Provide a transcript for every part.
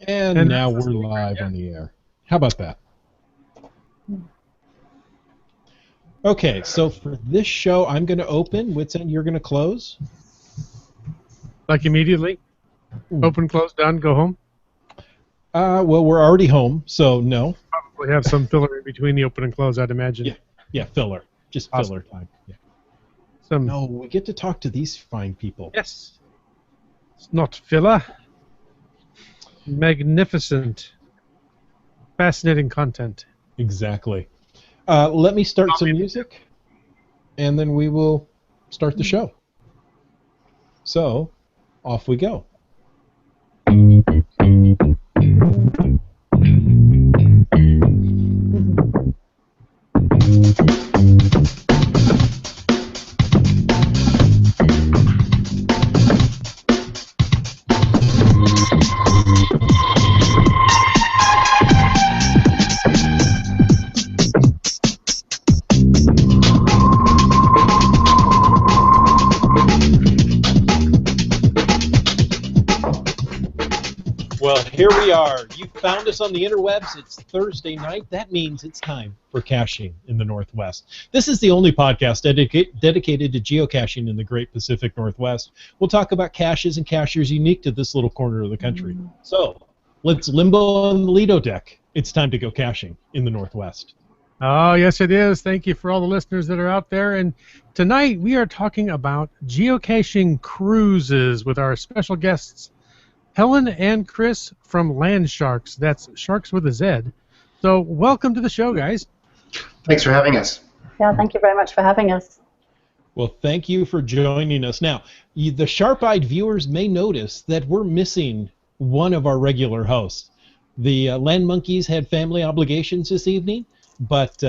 And now we're live on the air. How about that? Okay, so for this show, I'm going to open. Whitson, you're going to close? Like immediately? Open, close, done, go home? Well, we're already home, so no. Probably have some filler in between the open and close, I'd imagine. Yeah, filler. Just filler time. Yeah. No, we get to talk to these fine people. Yes. It's not filler. Magnificent. Fascinating content. Exactly. Let me start some music, and then we will start the show. So, off we go. Well, here we are. You found us on the interwebs. It's Thursday night. That means it's time for caching in the Northwest. This is the only podcast dedicated to geocaching in the Great Pacific Northwest. We'll talk about caches and cachers unique to this little corner of the country. So, let's limbo on the Lido deck. It's time to go caching in the Northwest. Oh, yes, it is. Thank you for all the listeners that are out there. And tonight we are talking about Geocaching Cruises with our special guests, Helen and Chris from Landsharkz. That's Sharks with a Z. So welcome to the show, guys. Thanks for having us. Yeah, thank you very much for having us. Well, thank you for joining us. Now, the sharp-eyed viewers may notice that we're missing one of our regular hosts. The Land Monkeys had family obligations this evening, but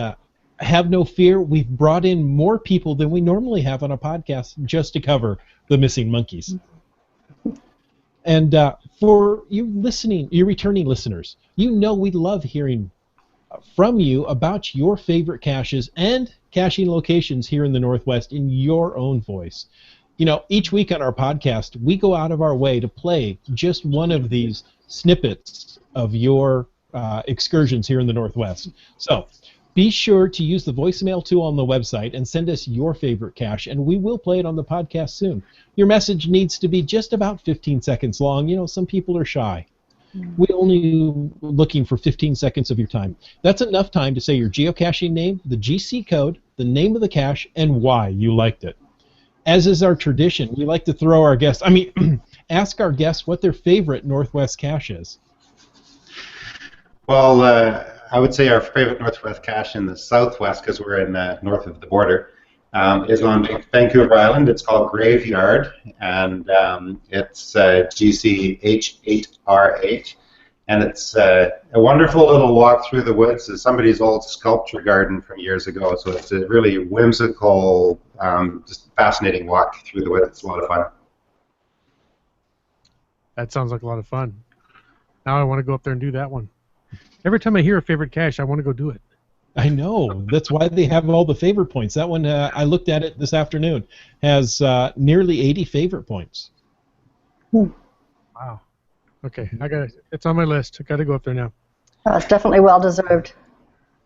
have no fear, we've brought in more people than we normally have on a podcast just to cover the missing monkeys. And for you returning listeners, you know we love hearing from you about your favorite caches and caching locations here in the Northwest in your own voice. You know, each week on our podcast, we go out of our way to play just one of these snippets of your excursions here in the Northwest. So be sure to use the voicemail tool on the website and send us your favorite cache, and we will play it on the podcast soon. Your message needs to be just about 15 seconds long. You know, some people are shy. We're only looking for 15 seconds of your time. That's enough time to say your geocaching name, the GC code, the name of the cache, and why you liked it. As is our tradition, we like to throw our guests, ask our guests what their favorite Northwest cache is. Well, I would say our favorite Northwest cache in the Southwest, because we're in north of the border, is on Vancouver Island. It's called Graveyard, and it's GC H8R8, and it's a wonderful little walk through the woods. It's somebody's old sculpture garden from years ago, so it's a really whimsical, just fascinating walk through the woods. It's a lot of fun. That sounds like a lot of fun. Now I want to go up there and do that one. Every time I hear a favorite cache, I want to go do it. I know. That's why they have all the favorite points. That one, I looked at it this afternoon, has nearly 80 favorite points. Wow. Okay, it's on my list. I got to go up there now. It's definitely well deserved.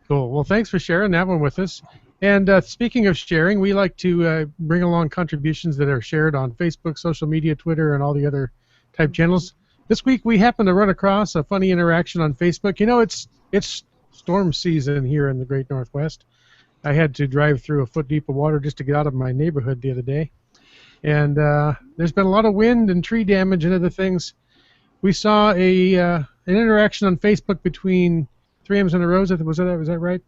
Cool. Well, thanks for sharing that one with us. And speaking of sharing, we like to bring along contributions that are shared on Facebook, social media, Twitter, and all the other type channels. This week we happened to run across a funny interaction on Facebook. You know, it's storm season here in the Great Northwest. I had to drive through a foot deep of water just to get out of my neighborhood the other day. And there's been a lot of wind and tree damage and other things. We saw an interaction on Facebook between 3 M's and a Rose. Was that right?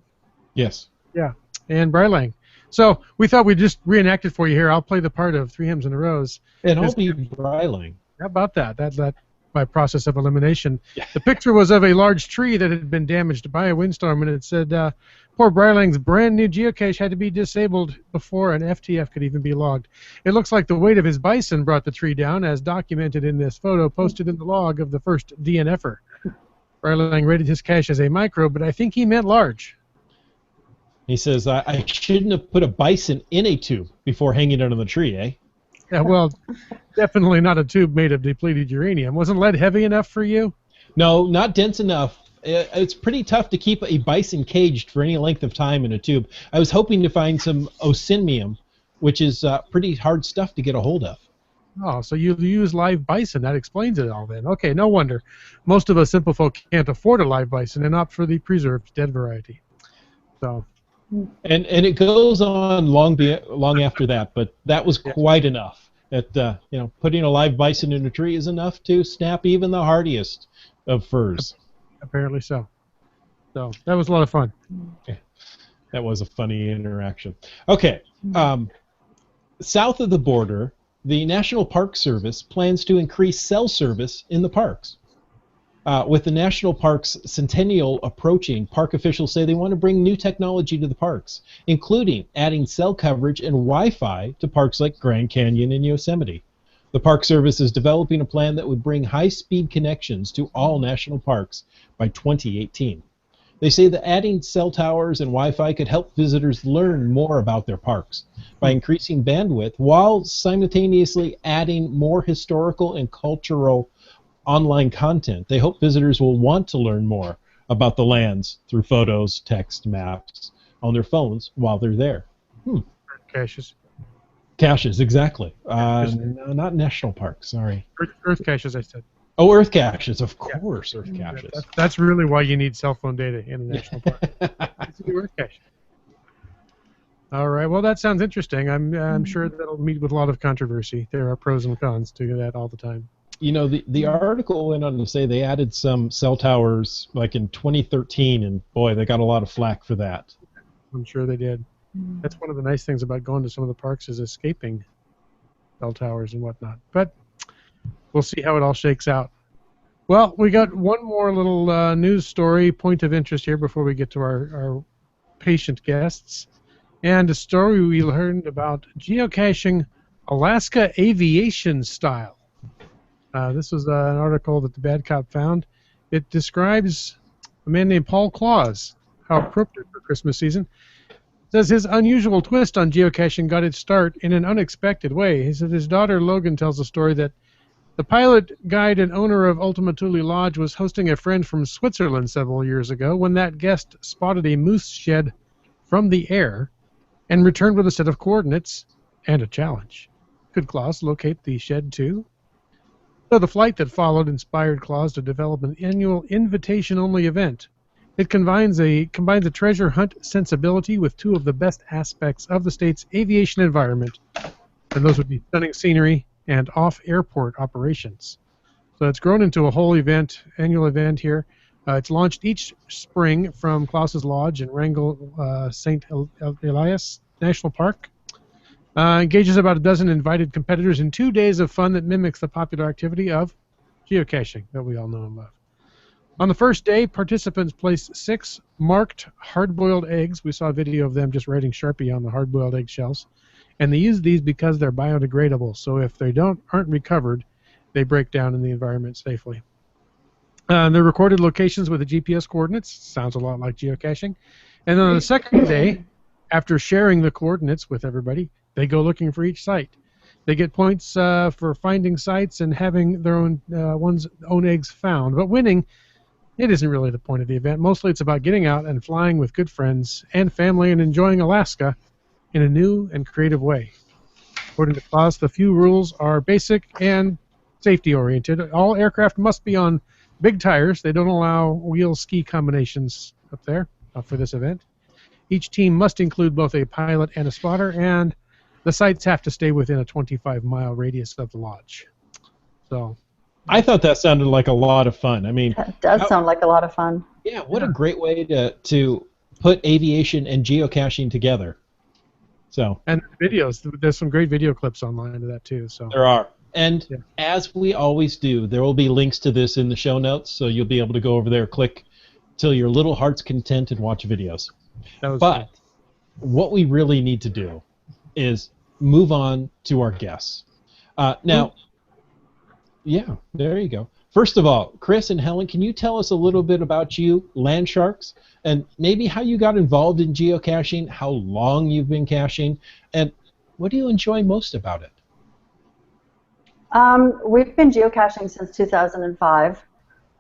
Yes. Yeah, and Brylang. So we thought we'd just reenact it for you here. I'll play the part of 3 M's and a Rose. And I'll be Brylang. How about that? That by process of elimination. Yeah. The picture was of a large tree that had been damaged by a windstorm, and it said, poor Brylang's brand new geocache had to be disabled before an FTF could even be logged. It looks like the weight of his bison brought the tree down, as documented in this photo posted in the log of the first DNFer. Brylang rated his cache as a micro, but I think he meant large. He says, I shouldn't have put a bison in a tube before hanging it on the tree, eh? Yeah, well, definitely not a tube made of depleted uranium. Wasn't lead heavy enough for you? No, not dense enough. It's pretty tough to keep a bison caged for any length of time in a tube. I was hoping to find some osimium, which is pretty hard stuff to get a hold of. Oh, so you use live bison. That explains it all then. Okay, no wonder. Most of us simple folk can't afford a live bison and opt for the preserved dead variety. So. And it goes on long after that, but that was quite enough. Putting a live bison in a tree is enough to snap even the hardiest of furs. Apparently so. So that was a lot of fun. Yeah, that was a funny interaction. Okay, south of the border, the National Park Service plans to increase cell service in the parks. With the National Park's centennial approaching, park officials say they want to bring new technology to the parks, including adding cell coverage and Wi-Fi to parks like Grand Canyon and Yosemite. The Park Service is developing a plan that would bring high-speed connections to all national parks by 2018. They say that adding cell towers and Wi-Fi could help visitors learn more about their parks by increasing bandwidth while simultaneously adding more historical and cultural online content. They hope visitors will want to learn more about the lands through photos, text, maps on their phones while they're there. Caches. Caches, exactly. No, not national parks, sorry. Earth caches, I said. Oh, Earth caches, of course, Earth caches. That's really why you need cell phone data in a national park. It's the Earth cache. All right, well, that sounds interesting. I'm sure that'll meet with a lot of controversy. There are pros and cons to that all the time. You know, the article went on to say they added some cell towers like in 2013, and boy, they got a lot of flack for that. I'm sure they did. That's one of the nice things about going to some of the parks is escaping cell towers and whatnot. But we'll see how it all shakes out. Well, we got one more little news story, point of interest here before we get to our patient guests. And a story we learned about geocaching Alaska aviation style. This was an article that the Bad Cop found. It describes a man named Paul Claus, how appropriate for Christmas season. It says his unusual twist on geocaching got its start in an unexpected way. He said his daughter Logan tells the story that the pilot, guide, and owner of Ultima Thule Lodge was hosting a friend from Switzerland several years ago when that guest spotted a moose shed from the air and returned with a set of coordinates and a challenge. Could Claus locate the shed too? So the flight that followed inspired Claus to develop an annual invitation-only event. It combines a treasure hunt sensibility with two of the best aspects of the state's aviation environment, and those would be stunning scenery and off-airport operations. So it's grown into a whole event, annual event here. It's launched each spring from Claus's Lodge in Wrangell, St. Elias National Park. Engages about a dozen invited competitors in 2 days of fun that mimics the popular activity of geocaching that we all know and love. On the first day, participants place 6 marked hard-boiled eggs. We saw a video of them just writing Sharpie on the hard-boiled egg shells. And they use these because they're biodegradable. So if they aren't recovered, they break down in the environment safely. They're recorded locations with the GPS coordinates. Sounds a lot like geocaching. And then on the second day, after sharing the coordinates with everybody, they go looking for each site. They get points for finding sites and having their own eggs found. But winning, it isn't really the point of the event. Mostly it's about getting out and flying with good friends and family and enjoying Alaska in a new and creative way. According to Claus, the few rules are basic and safety-oriented. All aircraft must be on big tires. They don't allow wheel ski combinations up there for this event. Each team must include both a pilot and a spotter, and the sites have to stay within a 25-mile radius of the lodge. So, I thought that sounded like a lot of fun. I mean, that does sound like a lot of fun. Yeah, what a great way to put aviation and geocaching together. So, and videos. There's some great video clips online of that too. So there are. And as we always do, there will be links to this in the show notes, so you'll be able to go over there, click till your little heart's content, and watch videos. But cool. What we really need to do is move on to our guests. Now, yeah, there you go. First of all, Chris and Helen, can you tell us a little bit about you, Landsharkz, and maybe how you got involved in geocaching, how long you've been caching, and what do you enjoy most about it? We've been geocaching since 2005.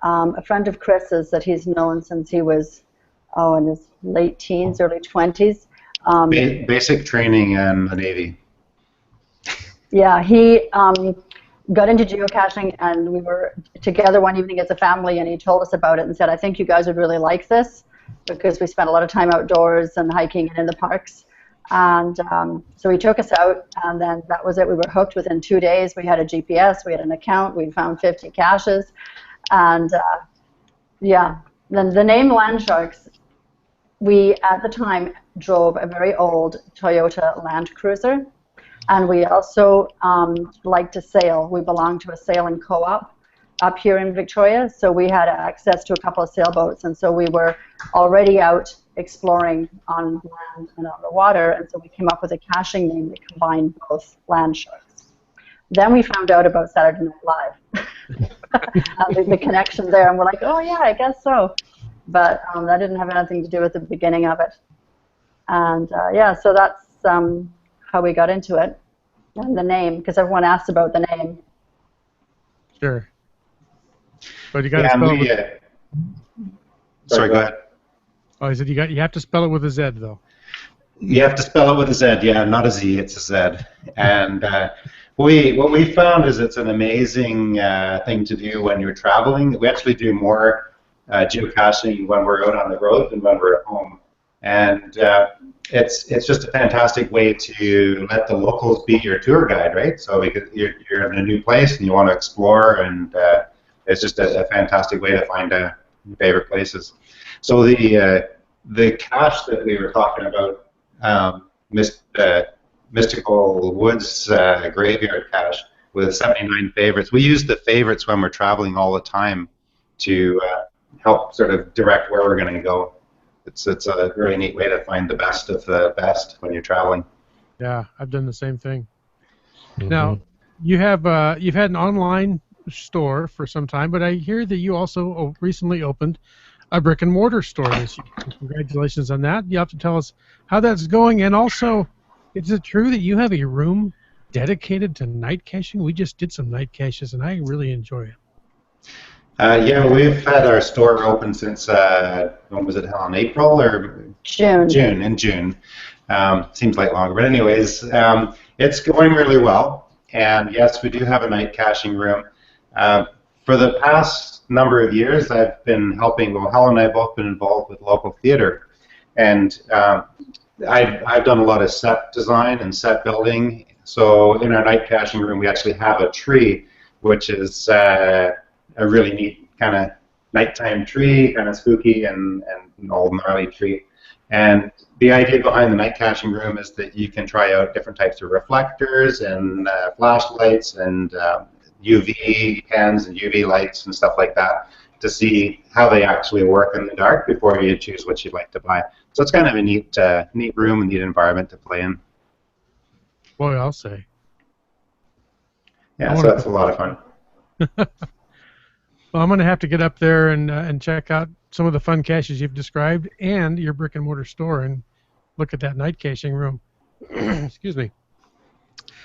a friend of Chris's that he's known since he was, in his late teens, early 20s. Basic training in the Navy. Yeah, he got into geocaching, and we were together one evening as a family, and he told us about it and said, I think you guys would really like this, because we spent a lot of time outdoors and hiking and in the parks. And so he took us out, and then that was it. We were hooked within 2 days. We had a GPS, we had an account, we found 50 caches. And yeah, then the name Landsharkz, we at the time drove a very old Toyota Land Cruiser, and we also liked to sail. We belonged to a sailing co-op up here in Victoria, so we had access to a couple of sailboats, and so we were already out exploring on land and on the water, and so we came up with a caching name that combined both Landsharkz. Then we found out about Saturday Night Live, the connection there, and we're like, oh yeah, I guess so. But that didn't have anything to do with the beginning of it. And yeah, so that's how we got into it, and the name, because everyone asked about the name. Sure. But you got to spell it with... Sorry, go ahead. Oh, I said you have to spell it with a Z, though. You have to spell it with a Z, yeah, not a Z, it's a Z. And what we found is it's an amazing thing to do when you're traveling. We actually do more geocaching when we're out on the road than when we're at home. And it's just a fantastic way to let the locals be your tour guide, right? So because you're in a new place and you want to explore, and it's just a fantastic way to find your favorite places. So the cache that we were talking about, Mystical Woods Graveyard cache with 79 favorites. We use the favorites when we're traveling all the time to help sort of direct where we're going to go. It's a really neat way to find the best of the best when you're traveling. Yeah, I've done the same thing. Mm-hmm. Now, you've had an online store for some time, but I hear that you also recently opened a brick and mortar store this year. Congratulations on that. You have to tell us how that's going, and also, is it true that you have a room dedicated to night caching? We just did some night caches, and I really enjoy it. Yeah, we've had our store open since, when was it, Helen? April or? June. June. Seems like longer. But anyways, it's going really well. And yes, we do have a night caching room. For the past number of years, I've been helping, well, Helen and I have both been involved with local theater. And I've done a lot of set design and set building. So in our night caching room, we actually have a tree, which is a really neat kind of nighttime tree, kind of spooky and an old gnarly tree. And the idea behind the night caching room is that you can try out different types of reflectors and flashlights and UV pens and UV lights and stuff like that to see how they actually work in the dark before you choose what you'd like to buy. So it's kind of a neat room and neat environment to play in. Boy, I'll say. Yeah, so that's a lot of fun. Well, I'm going to have to get up there and check out some of the fun caches you've described and your brick and mortar store and look at that night caching room. Excuse me.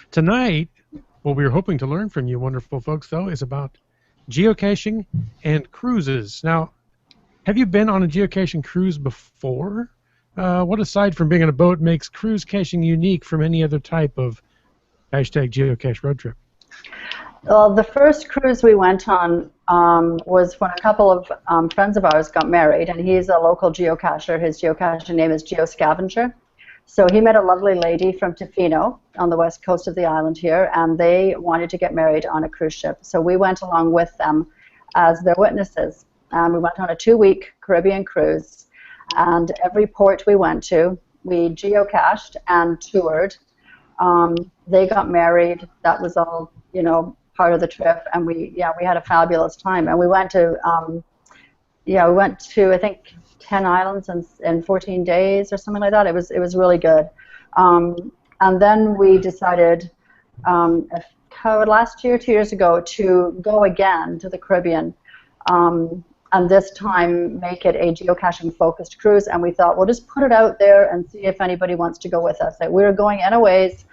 Tonight, what we were hoping to learn from you wonderful folks, though, is about geocaching and cruises. Now, have you been on a geocaching cruise before? What, aside from being on a boat, makes cruise caching unique from any other type of #geocache road trip? Well, the first cruise we went on was when a couple of friends of ours got married, and he's a local geocacher. His geocaching name is Geoscavenger. So he met a lovely lady from Tofino on the west coast of the island here, and they wanted to get married on a cruise ship. So we went along with them as their witnesses. We went on a 2-week Caribbean cruise, and every port we went to, we geocached and toured. They got married. That was all, part of the trip, and we had a fabulous time. And we went to I think 10 islands in 14 days or something like that. It was really good. And then we decided last year, 2 years ago, to go again to the Caribbean, and this time make it a geocaching focused cruise. And we thought we'll just put it out there and see if anybody wants to go with us. That we were going anyways.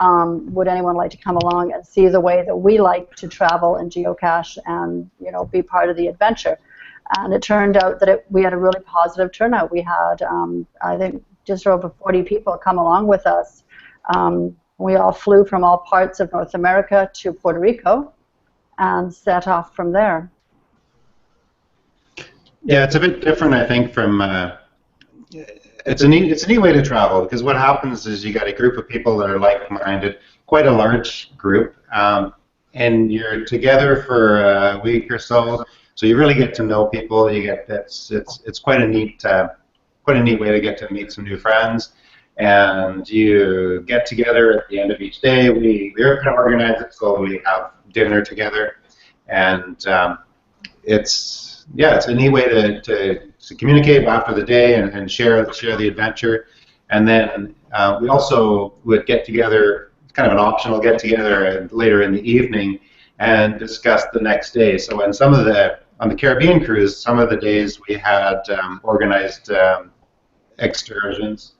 would anyone like to come along and see the way that we like to travel and geocache and, be part of the adventure? And it turned out that we had a really positive turnout. We had, I think, just over 40 people come along with us. We all flew from all parts of North America to Puerto Rico and set off from there. Yeah, it's a bit different, I think, from it's a neat way to travel, because what happens is you got a group of people that are like-minded, quite a large group, and you're together for a week or so. So you really get to know people. It's quite a neat way to get to meet some new friends, and you get together at the end of each day. We're kind of organize it so we have dinner together, and it's a neat way to communicate after the day and share the adventure. And then we also would get together, kind of an optional get together later in the evening, and discuss the next day. So on the Caribbean cruise, some of the days we had organized excursions,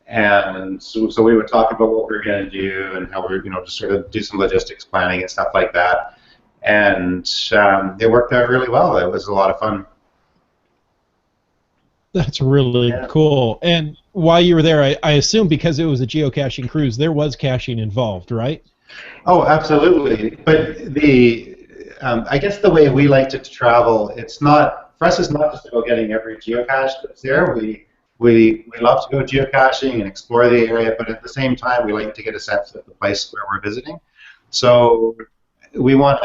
and so we would talk about what we were going to do and how we were, just sort of do some logistics planning and stuff like that. And it worked out really well. It was a lot of fun. That's really cool. And while you were there, I assume because it was a geocaching cruise, there was caching involved, right? Oh, absolutely. But I guess the way we like to travel, for us, it's not just about getting every geocache that's there. We love to go geocaching and explore the area, but at the same time, we like to get a sense of the place where we're visiting. So we like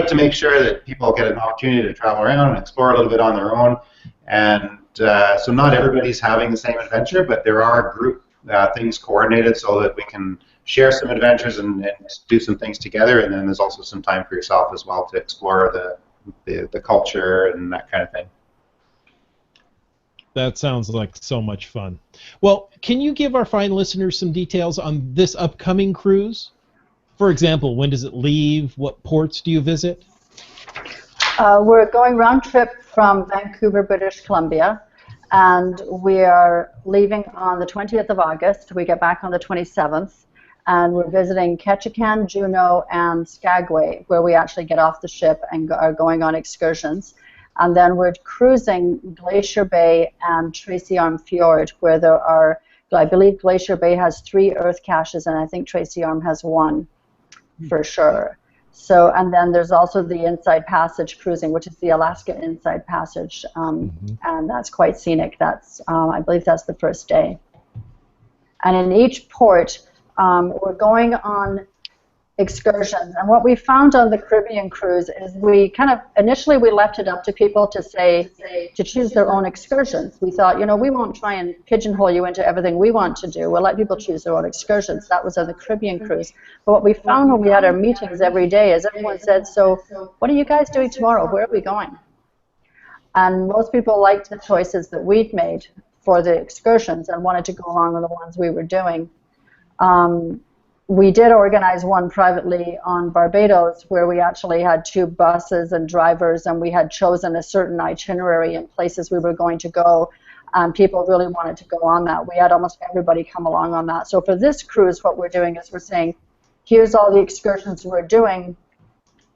to make sure that people get an opportunity to travel around and explore a little bit on their own. And so not everybody's having the same adventure, but there are group things coordinated so that we can share some adventures and do some things together. And then there's also some time for yourself as well to explore the culture and that kind of thing. That sounds like so much fun. Well, can you give our fine listeners some details on this upcoming cruise? For example, when does it leave? What ports do you visit? We're going round trip from Vancouver, British Columbia, and we are leaving on the 20th of August. We get back on the 27th, and we're visiting Ketchikan, Juneau, and Skagway, where we actually get off the ship and are going on excursions. And then we're cruising Glacier Bay and Tracy Arm Fjord, where there are, I believe Glacier Bay has 3 earth caches, and I think Tracy Arm has 1 for sure. So, and then there's also the Inside Passage cruising, which is the Alaska Inside Passage, and that's quite scenic. That's, I believe that's the first day. And in each port, we're going on excursions. And what we found on the Caribbean cruise is initially we left it up to people to choose their own excursions. We thought, we won't try and pigeonhole you into everything we want to do. We'll let people choose their own excursions. That was on the Caribbean cruise. But what we found when we had our meetings every day is everyone said, so what are you guys doing tomorrow? Where are we going? And most people liked the choices that we'd made for the excursions and wanted to go along with the ones we were doing. We did organize one privately on Barbados where we actually had 2 buses and drivers, and we had chosen a certain itinerary and places we were going to go, and people really wanted to go on that. We had almost everybody come along on that. So for this cruise, what we're doing is we're saying, here's all the excursions we're doing,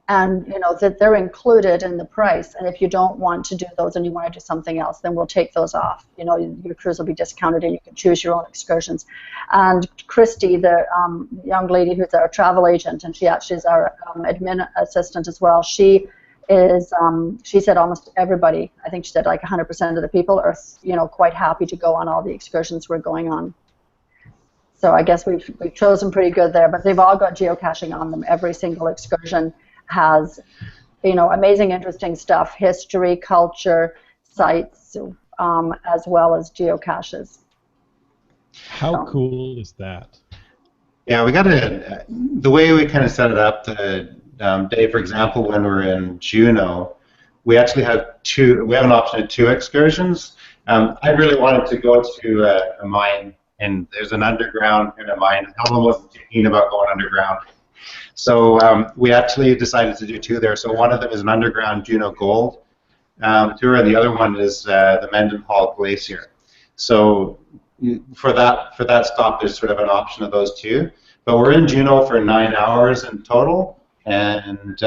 and that they're included in the price. And if you don't want to do those and you want to do something else, then we'll take those off. Your cruise will be discounted and you can choose your own excursions. And Christy, the young lady who's our travel agent, and she actually is our admin assistant as well, she said almost everybody, I think she said like 100% of the people are quite happy to go on all the excursions we're going on. So I guess we've chosen pretty good there, but they've all got geocaching on them. Every single excursion has, amazing, interesting stuff, history, culture, sites, as well as geocaches. How cool is that? Yeah, we got the way we kind of set it up, Dave, for example, when we're in Juneau, we actually have we have an option of 2 excursions. I really wanted to go to a mine, and there's an underground in a mine. Helen wasn't too keen about going underground. So we actually decided to do 2 there. So one of them is an underground Juneau Gold tour, and the other one is the Mendenhall Glacier. So for that stop, there's sort of an option of those two. But we're in Juneau for 9 hours in total, and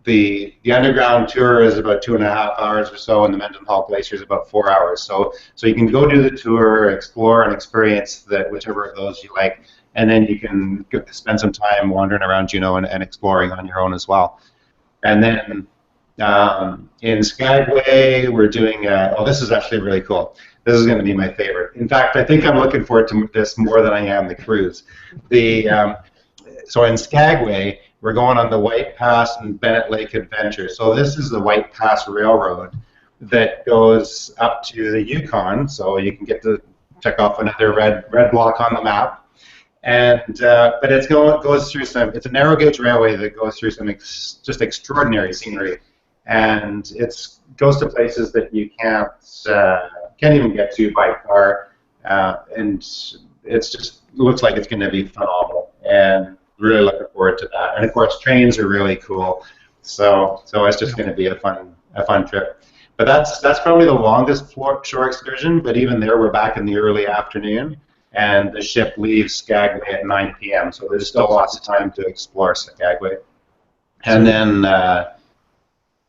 the underground tour is about 2.5 hours or so, and the Mendenhall Glacier is about 4 hours. So you can go do the tour, explore, and experience whichever of those you like, and then you can spend some time wandering around Juneau and exploring on your own as well. And then in Skagway, we're doing. This is actually really cool. This is going to be my favorite. In fact, I think I'm looking forward to this more than I am the cruise. So in Skagway, we're going on the White Pass and Bennett Lake Adventure. So this is the White Pass Railroad that goes up to the Yukon. So you can get to check off another red block on the map. And but goes through it's a narrow gauge railway that goes through some just extraordinary scenery, and it goes to places that you can't even get to by car, and it's just looks like it's going to be phenomenal, and really looking forward to that. And of course, trains are really cool, so it's just going to be a fun trip. But that's probably the longest shore excursion. But even there, we're back in the early afternoon, and the ship leaves Skagway at 9 p.m. So there's still lots of time to explore Skagway. And then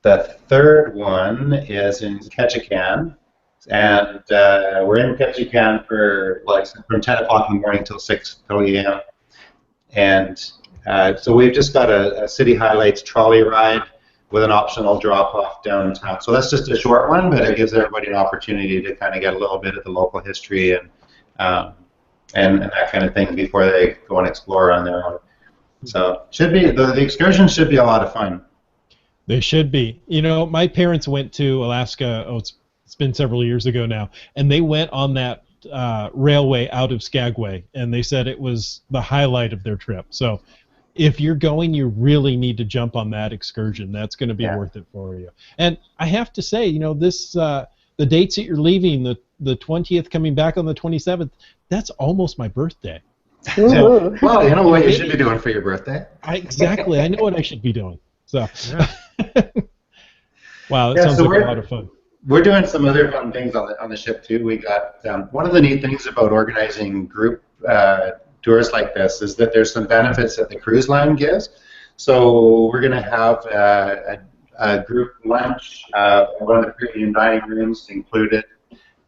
the third one is in Ketchikan, and we're in Ketchikan for from 10 o'clock in the morning till 6 a.m. And so we've just got a City Highlights trolley ride with an optional drop-off downtown. So that's just a short one, but it gives everybody an opportunity to kind of get a little bit of the local history and that kind of thing before they go and explore on their own. So should be the excursions should be a lot of fun. They should be. You know, my parents went to Alaska. It's been several years ago now, and they went on that railway out of Skagway, and they said it was the highlight of their trip. So if you're going, you really need to jump on that excursion. That's going to be worth it for you. And I have to say, you know, this the dates that you're leaving, the 20th, coming back on the 27th, that's almost my birthday. So, well, you know what you should be doing for your birthday. Exactly. I know what I should be doing. So, wow, that sounds like a lot of fun. We're doing some other fun things on the ship too. We got one of the neat things about organizing group tours like this is that there's some benefits that the cruise line gives. So we're going to have a group lunch, one of the premium dining rooms included,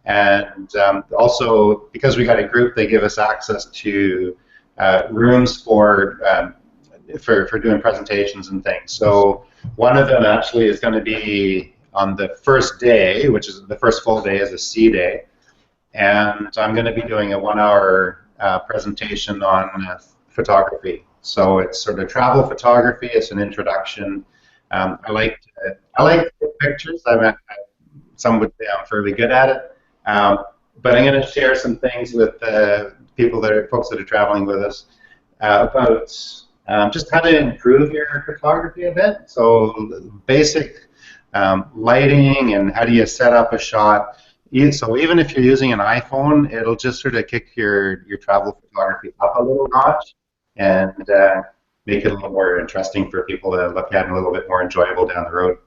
and also because we got a group, they give us access to rooms for doing presentations and things. So one of them actually is going to be on the first day, which is the first full day, is a sea day, and I'm going to be doing a 1-hour presentation on photography. So it's sort of travel photography. It's an introduction. I like to take pictures. Some would say I'm fairly good at it, but I'm going to share some things with folks that are traveling with us about just how to improve your photography a bit. So basic lighting and how do you set up a shot. So even if you're using an iPhone, it'll just sort of kick your travel photography up a little notch and make it a little more interesting for people to look at and a little bit more enjoyable down the road.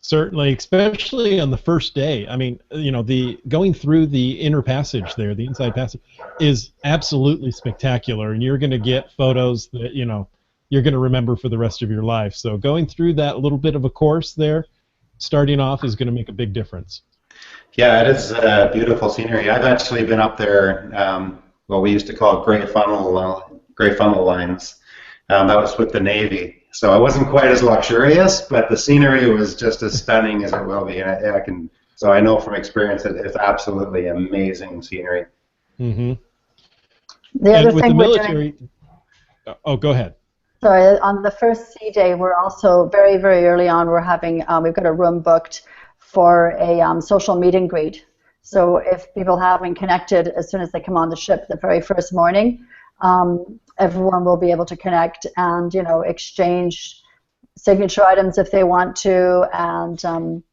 Certainly, especially on the first day. I mean, you know, going through the inner passage there, the inside passage, is absolutely spectacular, and you're going to get photos that, you know, you're going to remember for the rest of your life. So going through that little bit of a course there, starting off, is going to make a big difference. Yeah, it is beautiful scenery. I've actually been up there, what we used to call gray funnel lines. That was with the Navy. So it wasn't quite as luxurious, but the scenery was just as stunning as it will be. And so I know from experience that it's absolutely amazing scenery. Mm-hmm. The other and with thing the military. Oh, go ahead. Sorry, on the first sea day, we're also very, very early on. We're having we've got a room booked for a social meet and greet. So if people haven't connected as soon as they come on the ship the very first morning, everyone will be able to connect and, you know, exchange signature items if they want to, and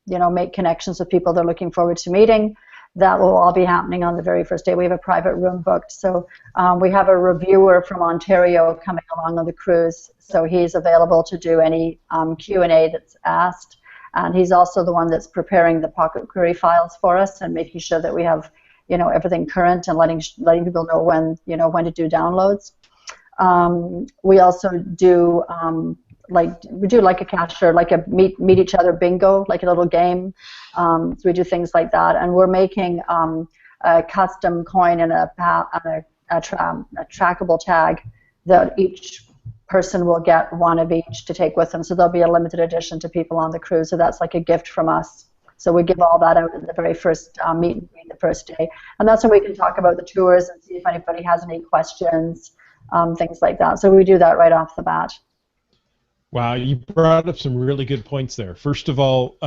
you know, make connections with people they're looking forward to meeting. That will all be happening on the very first day. We have a private room booked. So we have a reviewer from Ontario coming along on the cruise. So he's available to do any Q&A that's asked. And he's also the one that's preparing the pocket query files for us and making sure that we have everything current and letting people know when to do downloads. We also do like a cacher, like a meet each other bingo, like a little game. So we do things like that, and we're making a custom coin and a trackable tag that each person will get one of each to take with them. So there'll be a limited edition to people on the cruise. So that's like a gift from us. So we give all that out in the very first meet and greet the first day, and that's when we can talk about the tours and see if anybody has any questions, things like that. So we do that right off the bat. Wow, you brought up some really good points there. First of all,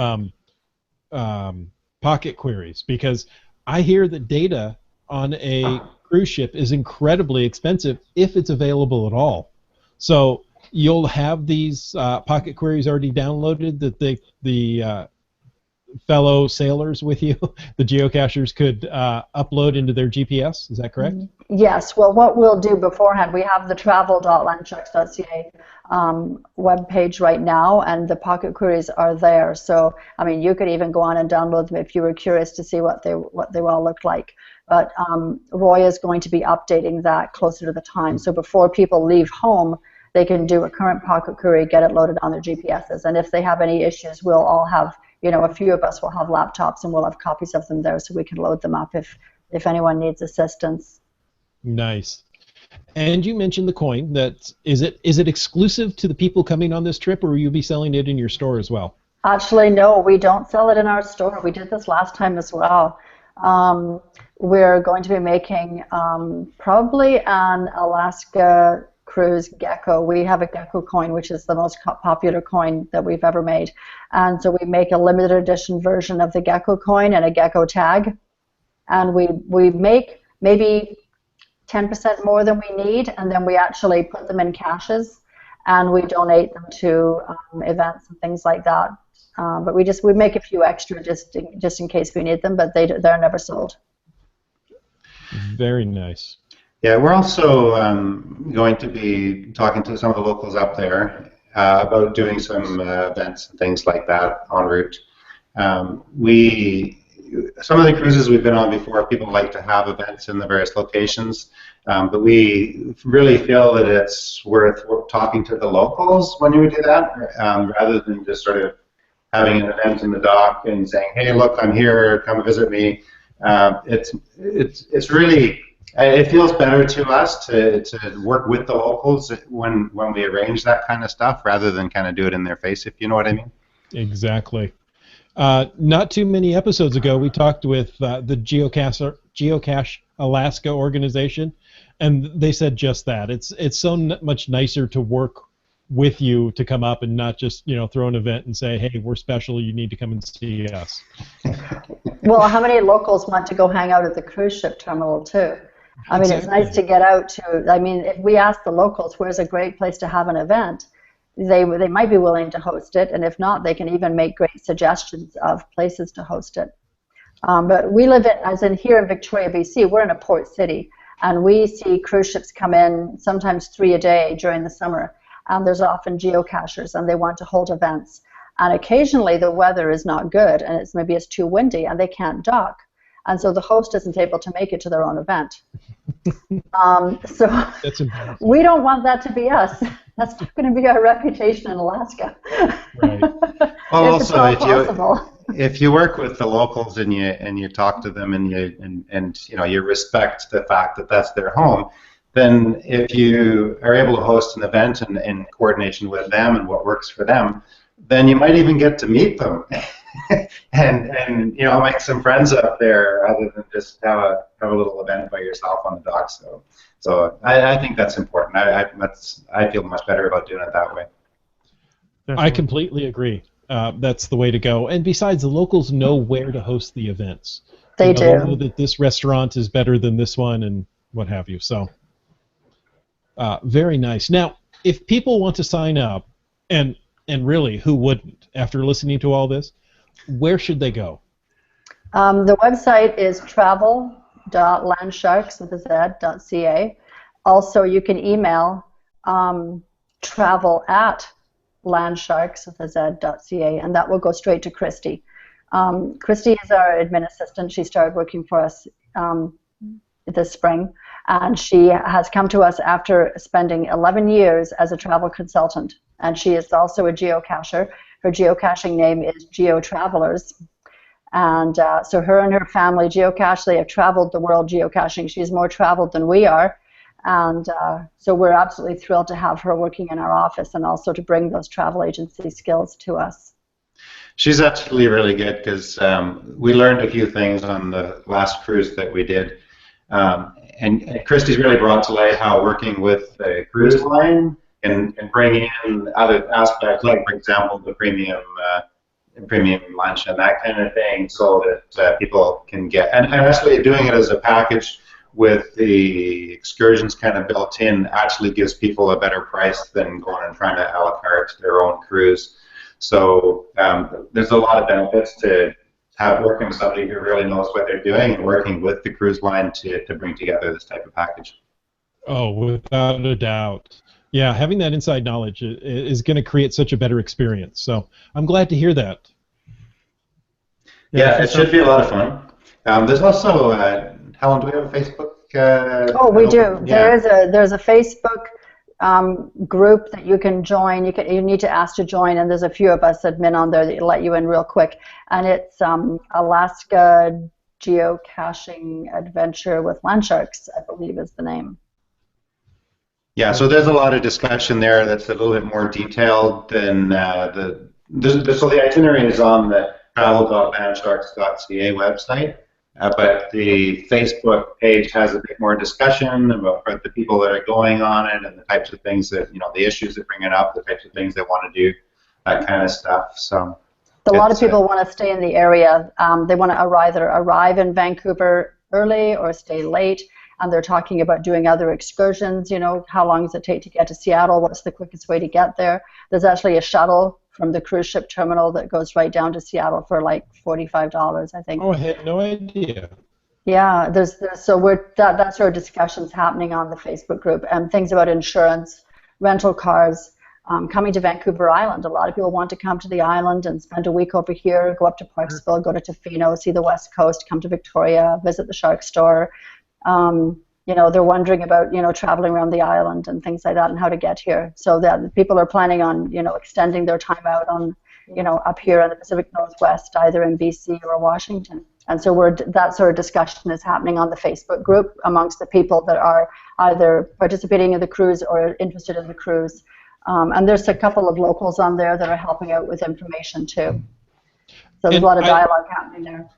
pocket queries, because I hear that data on a cruise ship is incredibly expensive if it's available at all. So you'll have these pocket queries already downloaded that the fellow sailors with you, the geocachers, could upload into their GPS. Is that correct? Yes. Well, what we'll do beforehand, we have the travel.landsharkz.ca webpage right now, and the pocket queries are there. So, I mean, you could even go on and download them if you were curious to see what they all look like. But Roy is going to be updating that closer to the time. So before people leave home, they can do a current pocket query, get it loaded on their GPSs. And if they have any issues, we'll all have, a few of us will have laptops, and we'll have copies of them there so we can load them up if anyone needs assistance. Nice. And you mentioned the coin. Is it exclusive to the people coming on this trip, or will you be selling it in your store as well? Actually, no, we don't sell it in our store. We did this last time as well. We're going to be making probably an Alaska cruise gecko. We have a Gecko Coin, which is the most popular coin that we've ever made. And so we make a limited edition version of the Gecko Coin and a Gecko tag. And we make maybe 10% more than we need, and then we actually put them in caches, and we donate them to events and things like that. But we make a few extra just in case we need them, but they're never sold. Very nice. Yeah, we're also going to be talking to some of the locals up there about doing some events and things like that en route. Some of the cruises we've been on before, people like to have events in the various locations, but we really feel that it's worth talking to the locals when you do that, rather than just sort of having an event in the dock and saying, "Hey, look, I'm here, come visit me." It's really, it feels better to us to work with the locals when we arrange that kind of stuff, rather than kind of do it in their face, if you know what I mean. Exactly. Not too many episodes ago, we talked with the Geocache Alaska organization, and they said just that. It's so much nicer to work with you, to come up and not just throw an event and say, "Hey, we're special. You need to come and see us." Well, how many locals want to go hang out at the cruise ship terminal too? I mean, It's nice to get out to. I mean, if we ask the locals where's a great place to have an event, they might be willing to host it, and if not, they can even make great suggestions of places to host it. But we live here in Victoria, BC. We're in a port city, and we see cruise ships come in sometimes 3 a day during the summer. And there's often geocachers, and they want to hold events. And occasionally the weather is not good, and maybe it's too windy, and they can't dock. And so the host isn't able to make it to their own event. So we don't want that to be us. That's not going to be our reputation in Alaska. Right. Well, also, if you work with the locals and you talk to them and you respect the fact that that's their home, then if you are able to host an event in coordination with them and what works for them, then you might even get to meet them and make some friends up there, rather than just have a little event by yourself on the dock. So I think that's important. I feel much better about doing it that way. Definitely. I completely agree. That's the way to go. And besides, the locals know where to host the events. They do. They know that this restaurant is better than this one and what have you. So very nice. Now, if people want to sign up, and really, who wouldn't, after listening to all this, where should they go? The website is travel.landsharkz.ca. Also, you can email travel@landsharkz.ca, and that will go straight to Christy. Christy is our admin assistant. She started working for us this spring, and she has come to us after spending 11 years as a travel consultant, and she is also a geocacher. Her geocaching name is Geo Travelers, and so her and her family geocache. They have traveled the world geocaching. She's more traveled than we are, and so we're absolutely thrilled to have her working in our office and also to bring those travel agency skills to us. She's actually really good because we learned a few things on the last cruise that we did. And Christy's really brought to light how working with the cruise line and bringing in other aspects, like, for example, the premium lunch and that kind of thing, so that people can get, and actually doing it as a package with the excursions kind of built in actually gives people a better price than going and trying to a la carte their own cruise. So there's a lot of benefits to working with somebody who really knows what they're doing and working with the cruise line to bring together this type of package. Oh, without a doubt. Yeah, having that inside knowledge is going to create such a better experience. So I'm glad to hear that. Yeah, it should be a lot of fun. There's also, Helen, do we have a Facebook? Oh, we do. Yeah. There's a Facebook group that you can join. You need to ask to join, and there's a few of us admin on there that let you in real quick. And it's Alaska Geocaching Adventure with Landsharkz, I believe is the name. Yeah, so there's a lot of discussion there that's a little bit more detailed than so the itinerary is on the travel.landsharkz.ca website. But the Facebook page has a bit more discussion about the people that are going on it and the types of things that, the issues that bring it up, the types of things they want to do, that kind of stuff. So a lot of people want to stay in the area. They want to either arrive in Vancouver early or stay late, and they're talking about doing other excursions. How long does it take to get to Seattle? What's the quickest way to get there? There's actually a shuttle from the cruise ship terminal that goes right down to Seattle for like $45, I think. Oh, I had no idea. Yeah, that's sort of discussions happening on the Facebook group, and things about insurance, rental cars, coming to Vancouver Island. A lot of people want to come to the island and spend a week over here, go up to Parksville, go to Tofino, see the West Coast, come to Victoria, visit the Shark Store. They're wondering about, traveling around the island and things like that and how to get here. So that people are planning on, extending their time out on, up here in the Pacific Northwest, either in BC or Washington. And so that sort of discussion is happening on the Facebook group amongst the people that are either participating in the cruise or interested in the cruise. And there's a couple of locals on there that are helping out with information too. So there's a lot of dialogue happening there.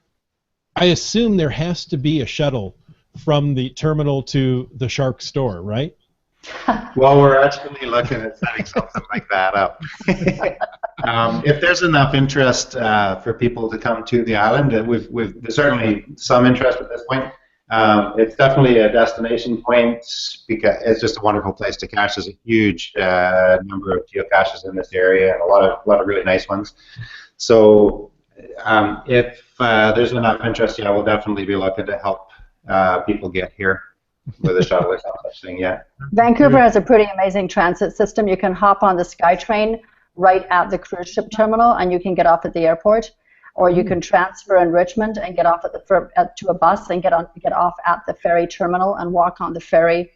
I assume there has to be a shuttle from the terminal to the Shark store, right? Well, we're actually looking at setting something like that up. If there's enough interest for people to come to the island, there's certainly some interest at this point. It's definitely a destination point because it's just a wonderful place to cache. There's a huge number of geocaches in this area and a lot of really nice ones. So if there's enough interest, yeah, we'll definitely be looking to help people get here with a shuttle. It's not such thing yet. Vancouver has a pretty amazing transit system. You can hop on the SkyTrain right at the cruise ship terminal, and you can get off at the airport, or you can transfer in Richmond and get off to a bus and get off at the ferry terminal and walk on the ferry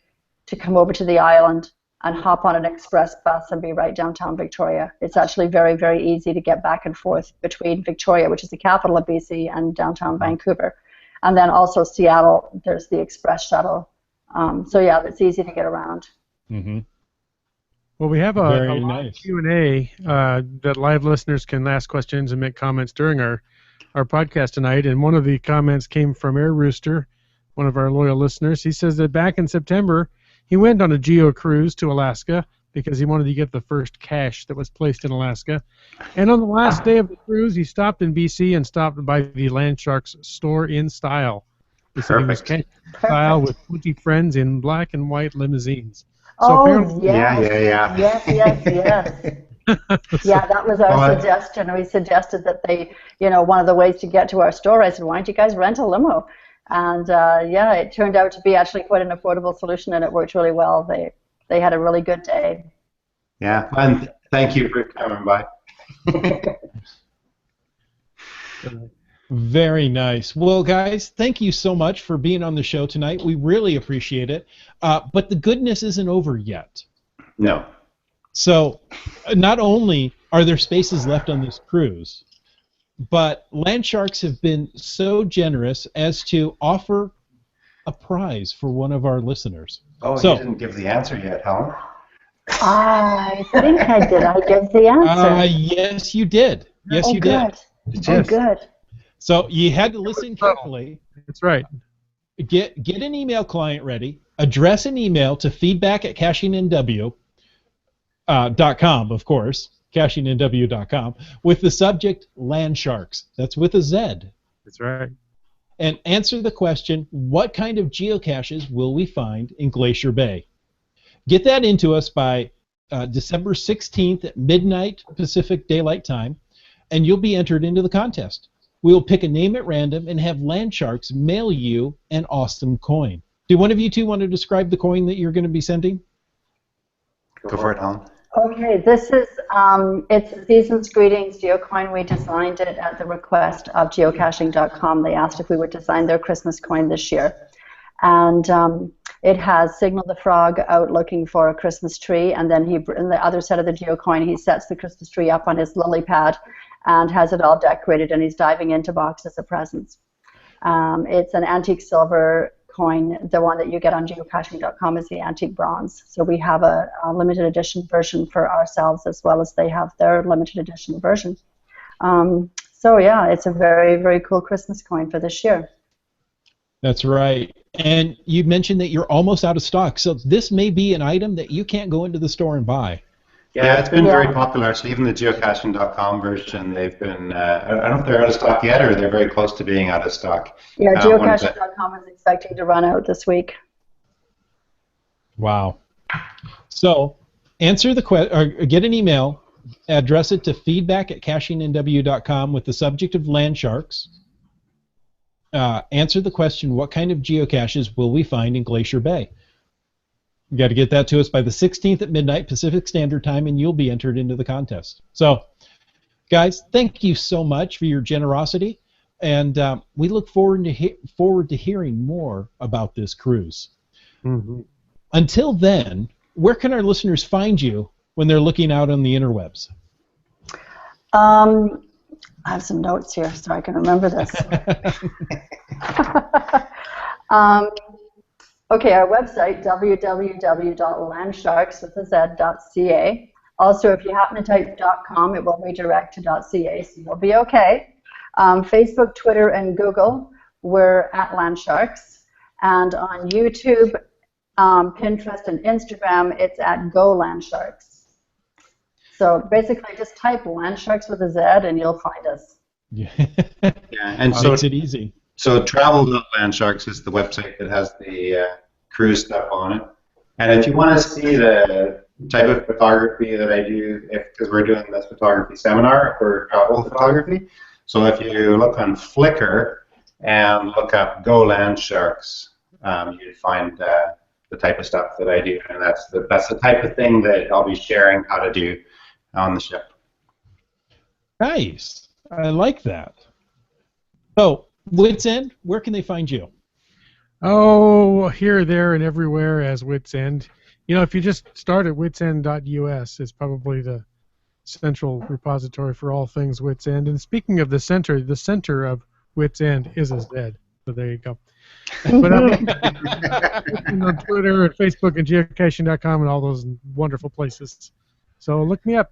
to come over to the island and hop on an express bus and be right downtown Victoria. It's actually very, very easy to get back and forth between Victoria, which is the capital of BC, and downtown Vancouver. And then also Seattle, there's the express shuttle. So yeah, it's easy to get around. Mm-hmm. Well, we have a nice Q&A that live listeners can ask questions and make comments during our podcast tonight. And one of the comments came from Air Rooster, one of our loyal listeners. He says that back in September, he went on a geo cruise to Alaska because he wanted to get the first cache that was placed in Alaska. And on the last day of the cruise, he stopped in BC and stopped by the Landsharkz store in style. He said he was caching in style with 20 friends in black and white limousines. So yes. Yeah, that was our suggestion. We suggested that they, one of the ways to get to our store, I said, why don't you guys rent a limo? And yeah, it turned out to be actually quite an affordable solution, and it worked really well. They had a really good day. Yeah, and thank you for coming by. Very nice. Well, guys, thank you so much for being on the show tonight. We really appreciate it. But the goodness isn't over yet. No. So not only are there spaces left on this cruise, but Landsharkz have been so generous as to offer a prize for one of our listeners. Oh, so, you didn't give the answer yet, Helen. I think I did. I give the answer. Yes, you did. Yes, you good. did. Oh, good. So you had to listen carefully. That's right. Get an email client ready. Address an email to feedback@cashingnw.com, of course, cashingnw.com, with the subject Landsharkz. That's with a Z. That's right. And answer the question, what kind of geocaches will we find in Glacier Bay? Get that into us by December 16th at midnight Pacific Daylight Time, and you'll be entered into the contest. We'll pick a name at random and have Landsharkz mail you an awesome coin. Do one of you two want to describe the coin that you're going to be sending? Go for it, Helen. Okay, this is it's Season's Greetings Geocoin. We designed it at the request of geocaching.com. They asked if we would design their Christmas coin this year. And it has Signal the Frog out looking for a Christmas tree, and then in the other side of the geocoin, he sets the Christmas tree up on his lily pad and has it all decorated, and he's diving into boxes of presents. It's an antique silver coin. The one that you get on geocaching.com is the antique bronze. So we have a limited edition version for ourselves as well as they have their limited edition version. So yeah, it's a very, very cool Christmas coin for this year. That's right. And you mentioned that you're almost out of stock. So this may be an item that you can't go into the store and buy. Yeah, it's been very popular. Actually, even the geocaching.com version, they've been, I don't know if they're out of stock yet or they're very close to being out of stock. Yeah, geocaching.com is expecting to run out this week. Wow. So answer the question, or get an email, address it to feedback@cashingnw.com with the subject of Landsharkz. Answer the question, what kind of geocaches will we find in Glacier Bay? You got to get that to us by the 16th at midnight Pacific Standard Time, and you'll be entered into the contest. So, guys, thank you so much for your generosity, and we look forward to hearing more about this cruise. Mm-hmm. Until then, where can our listeners find you when they're looking out on the interwebs? I have some notes here so I can remember this. Okay, our website, www.landsharkz.ca. Also, if you happen to type .com, it will redirect to .ca, so you'll be okay. Facebook, Twitter, and Google, we're at Landsharkz. And on YouTube, Pinterest, and Instagram, it's at Go Landsharkz. So basically, just type Landsharkz with a Z, and you'll find us. Yeah, and so makes it easy. So travel.landsharkz is the website that has the cruise stuff on it. And if you want to see the type of photography that I do, because we're doing this photography seminar for travel photography, so if you look on Flickr and look up Go Landsharkz, you'll find the type of stuff that I do, and that's the type of thing that I'll be sharing how to do on the ship. Nice. I like that. So, Wits End, where can they find you? Oh, here, there, and everywhere as Wits End. You know, if you just start at witsend.us, it's probably the central repository for all things Wits End. And speaking of the center of Wits End is a Z. So there you go. But on Twitter and Facebook and geocaching.com and all those wonderful places. So look me up.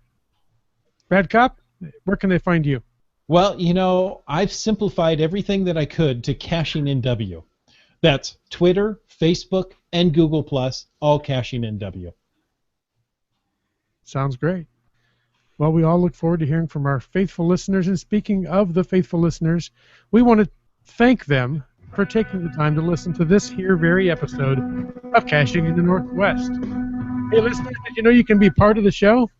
Bad Cop, where can they find you? Well, you know, I've simplified everything that I could to Caching NW. That's Twitter, Facebook, and Google+, all Caching NW. Sounds great. Well, we all look forward to hearing from our faithful listeners. And speaking of the faithful listeners, we want to thank them for taking the time to listen to this here very episode of Caching in the Northwest. Hey, listeners, did you know you can be part of the show?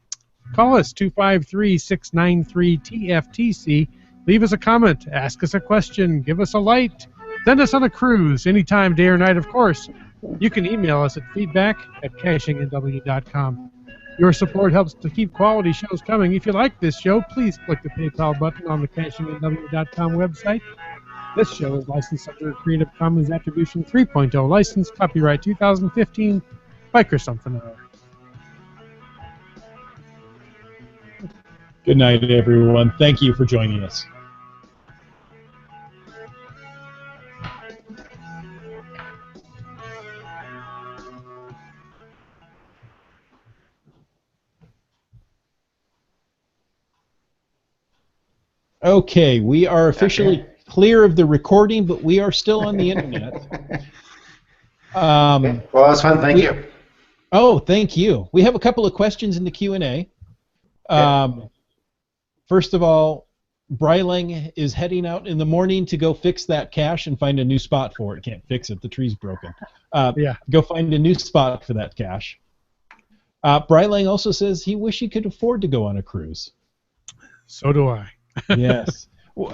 Call us, 253-693-TFTC. Leave us a comment, ask us a question, give us a light, send us on a cruise anytime, day or night, of course. You can email us at feedback@cashingnw.com. Your support helps to keep quality shows coming. If you like this show, please click the PayPal button on the CachingNW.com website. This show is licensed under a Creative Commons Attribution 3.0 license, copyright 2015 by Chris Something. Good night, everyone. Thank you for joining us. Okay, we are officially clear of the recording, but we are still on the internet. Well, that was fun. Thank you. Oh, thank you. We have a couple of questions in the Q&A. First of all, Breiling is heading out in the morning to go fix that cache and find a new spot for it. Can't fix it. The tree's broken. Go find a new spot for that cache. Breiling also says he wishes he could afford to go on a cruise. So do I. Yes.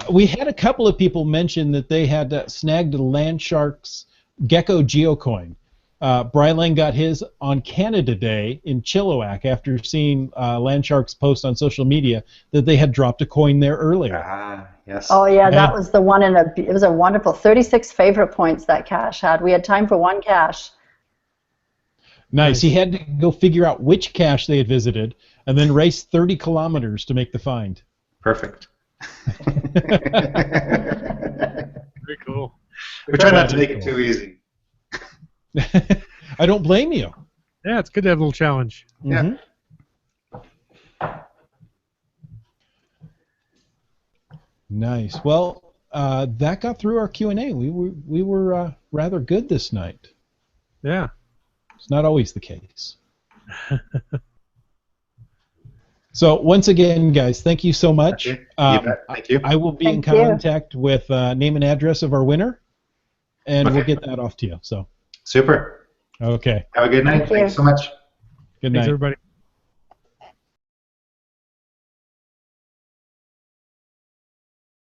We had a couple of people mention that they had snagged a Landsharkz Gecko Coin. Breiling got his on Canada Day in Chilliwack after seeing Landsharkz post on social media that they had dropped a coin there earlier. Yes. Oh yeah, that was the one it was a wonderful 36 favorite points that cache had. We had time for one cache. Nice. He had to go figure out which cache they had visited and then race 30 kilometers to make the find. Perfect. Very cool. We try not to make it too easy. I don't blame you. Yeah, it's good to have a little challenge. Yeah. Nice. Well, that got through our Q&A. We were rather good this night. Yeah. It's not always the case. So once again, guys, thank you so much. Thank you. I will be in contact with name and address of our winner, and we'll get that off to you. So. Super. Okay. Have a good night. Thanks so much. Good night. Thanks, everybody.